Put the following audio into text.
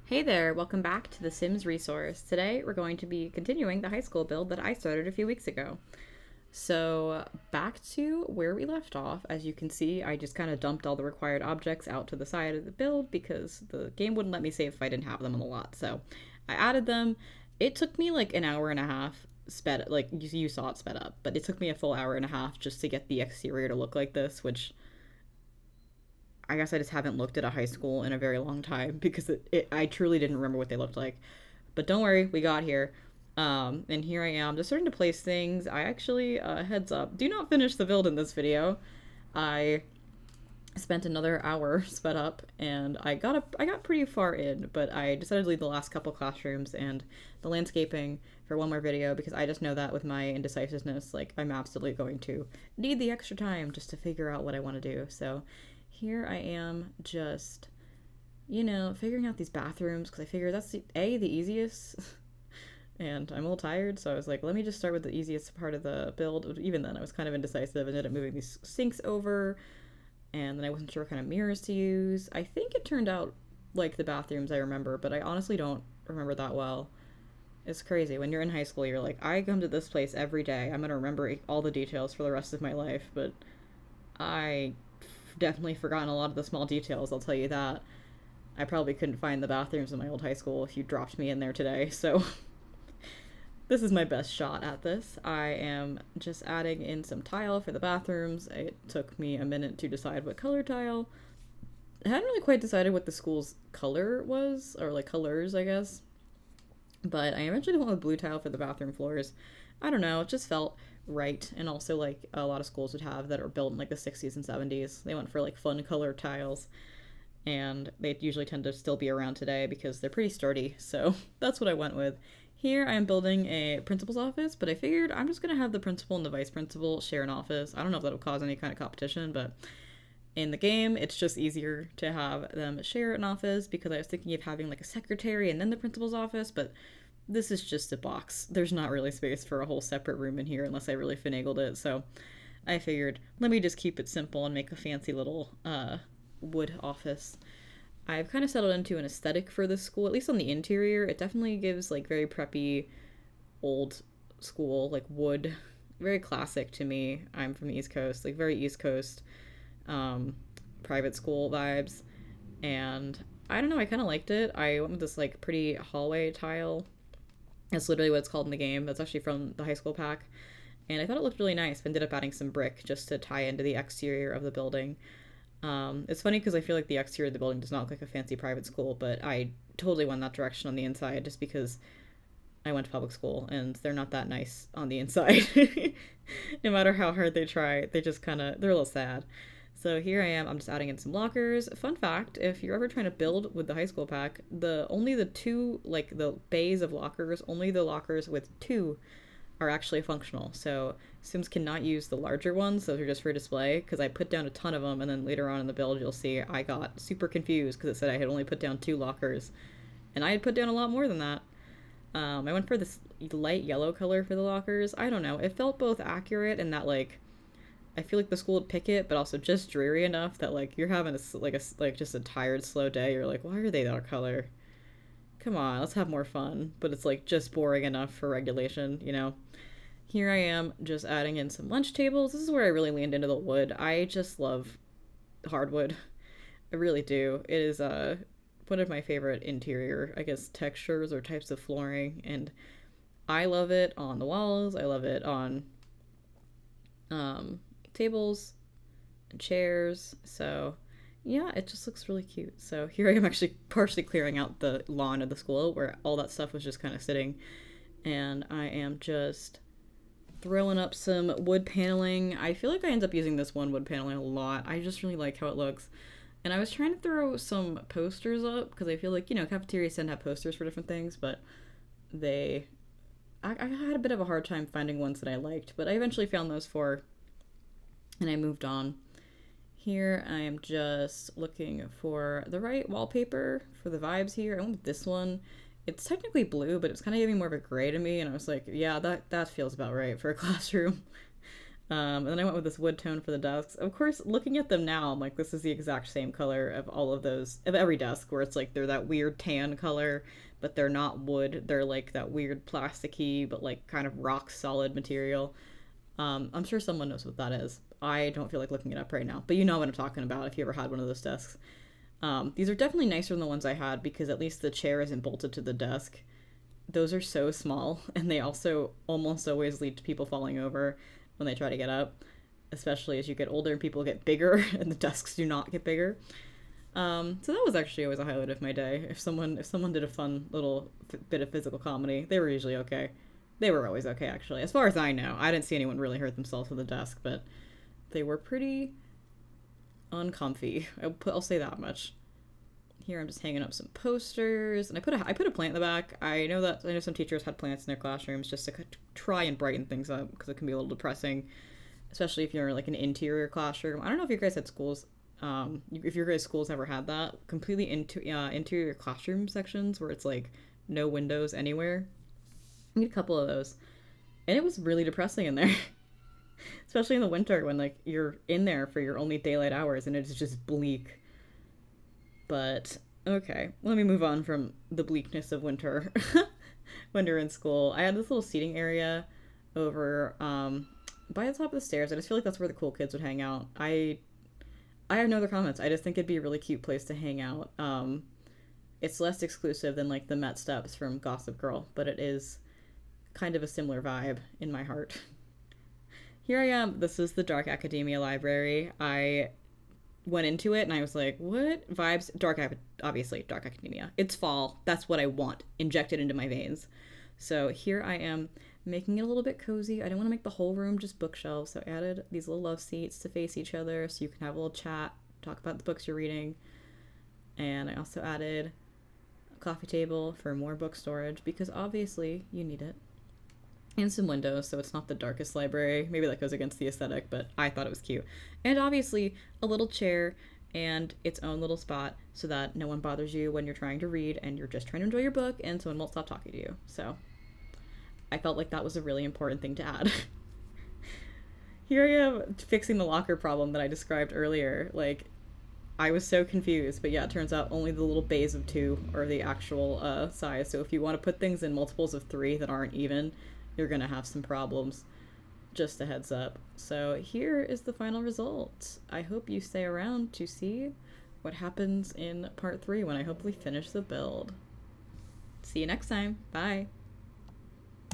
Hey there, welcome back to the Sims Resource. Today we're going to be continuing the high school build that I started a few weeks ago. So, back to where we left off. As you can see, I just kind of dumped all the required objects out to the side of the build because the game wouldn't let me save if I didn't have them on the lot. So, I added them. It took me like an hour and a half sped like you saw it sped up, but it took me a full hour and a half just to get the exterior to look like this, which I guess I just haven't looked at a high school in a very long time because I truly didn't remember what they looked like. But don't worry, we got here. And here I am, just starting to place things. I actually, heads up, do not finish the build in this video. I spent another hour sped up, and I got pretty far in, but I decided to leave the last couple classrooms and the landscaping for one more video because I just know that with my indecisiveness, like I'm absolutely going to need the extra time just to figure out what I want to do. So here I am just, figuring out these bathrooms because I figure that's the easiest. And I'm a little tired, so I was like, let me just start with the easiest part of the build. Even then, I was kind of indecisive and ended up moving these sinks over, and then I wasn't sure what kind of mirrors to use. I think it turned out like the bathrooms I remember, but I honestly don't remember that well. It's crazy. When you're in high school, you're like, I come to this place every day. I'm going to remember all the details for the rest of my life, but I definitely forgotten a lot of the small details, I'll tell you that. I probably couldn't find the bathrooms in my old high school if you dropped me in there today, so this is my best shot at this. I am just adding in some tile for the bathrooms. It took me a minute to decide what color tile. I hadn't really quite decided what the school's color was, or like colors, I guess. But I eventually went with blue tile for the bathroom floors. I don't know, it just felt right. And also, like a lot of schools would have that are built in like the 60s and 70s. They went for like fun color tiles. And they usually tend to still be around today because they're pretty sturdy. So that's what I went with. Here I am building a principal's office, but I figured I'm just going to have the principal and the vice principal share an office. I don't know if that'll cause any kind of competition, but in the game, it's just easier to have them share an office because I was thinking of having like a secretary and then the principal's office, but this is just a box. There's not really space for a whole separate room in here unless I really finagled it. So I figured, let me just keep it simple and make a fancy little wood office. I've kind of settled into an aesthetic for this school, at least on the interior. It definitely gives like very preppy, old school, like wood, very classic to me. I'm from the East Coast, like very East Coast, um, private school vibes. And I don't know, I kind of liked it. I went with this like pretty hallway tile. That's literally what it's called in the game. That's actually from the high school pack. And I thought it looked really nice. I ended up adding some brick just to tie into the exterior of the building. It's funny because I feel like the exterior of the building does not look like a fancy private school, but I totally went that direction on the inside just because I went to public school and they're not that nice on the inside. No matter how hard they try, they just kind of, they're a little sad. So here I am, I'm just adding in some lockers. Fun fact, if you're ever trying to build with the high school pack, only the two, like the bays of lockers, only the lockers with two are actually functional. So Sims cannot use the larger ones, those are just for display, because I put down a ton of them, and then later on in the build you'll see I got super confused because it said I had only put down two lockers. And I had put down a lot more than that. I went for this light yellow color for the lockers. I don't know, it felt both accurate and that like I feel like the school would pick it, but also just dreary enough that like you're having like just a tired, slow day. You're like, why are they that color? Come on, let's have more fun. But it's like just boring enough for regulation, you know? Here I am just adding in some lunch tables. This is where I really leaned into the wood. I just love hardwood. I really do. It is one of my favorite interior, I guess, textures or types of flooring. And I love it on the walls. I love it on tables and chairs. So yeah, it just looks really cute. So here I am actually partially clearing out the lawn of the school where all that stuff was just kind of sitting. And I am just throwing up some wood paneling. I feel like I end up using this one wood paneling a lot. I just really like how it looks. And I was trying to throw some posters up because I feel like, cafeterias tend to have posters for different things, but I had a bit of a hard time finding ones that I liked, but I eventually found those four and I moved on. Here I am just looking for the right wallpaper for the vibes here. I went with this one. It's technically blue, but it's kind of giving more of a gray to me, and I was like, yeah, that feels about right for a classroom. And then I went with this wood tone for the desks. Of course, looking at them now, I'm like, this is the exact same color of all of those, of every desk, where it's like they're that weird tan color, but they're not wood. They're like that weird plasticky, but like kind of rock solid material. I'm sure someone knows what that is. I don't feel like looking it up right now, but you know what I'm talking about if you ever had one of those desks. These are definitely nicer than the ones I had because at least the chair isn't bolted to the desk. Those are so small, and they also almost always lead to people falling over when they try to get up, especially as you get older and people get bigger and the desks do not get bigger. So that was actually always a highlight of my day. If someone did a fun little bit of physical comedy, they were usually okay. They were always okay, actually. As far as I know, I didn't see anyone really hurt themselves with the desk, but they were pretty uncomfy. I'll say that much. Here I'm just hanging up some posters, and I put a plant in the back. I know some teachers had plants in their classrooms just to try and brighten things up because it can be a little depressing, especially if you're like an interior classroom. I don't know if you guys had schools, if your guys' schools ever had that completely interior classroom sections where it's like no windows anywhere. I need a couple of those, and it was really depressing in there. Especially in the winter when like you're in there for your only daylight hours and it's just bleak. But okay, let me move on from the bleakness of winter. Winter in school, I had this little seating area over by the top of the stairs. I just feel like that's where the cool kids would hang out. I have no other comments. I just think it'd be a really cute place to hang out. It's less exclusive than like the Met Steps from Gossip Girl, but it is kind of a similar vibe in my heart. Here I am. This is the Dark Academia library. I went into it and I was like, what vibes? Obviously, Dark Academia. It's fall. That's what I want injected into my veins. So here I am making it a little bit cozy. I didn't want to make the whole room just bookshelves, so I added these little love seats to face each other so you can have a little chat, talk about the books you're reading. And I also added a coffee table for more book storage because obviously you need it. And some windows, so it's not the darkest library. Maybe that goes against the aesthetic, but I thought it was cute. And obviously, a little chair and its own little spot so that no one bothers you when you're trying to read and you're just trying to enjoy your book and someone won't stop talking to you. So I felt like that was a really important thing to add. Here I am fixing the locker problem that I described earlier. Like, I was so confused, but yeah, it turns out only the little bays of 2 are the actual size. So if you want to put things in multiples of 3 that aren't even, you're gonna have some problems. Just a heads up. So here is the final result. I hope you stay around to see what happens in part 3 when I hopefully finish the build. See you next time. Bye.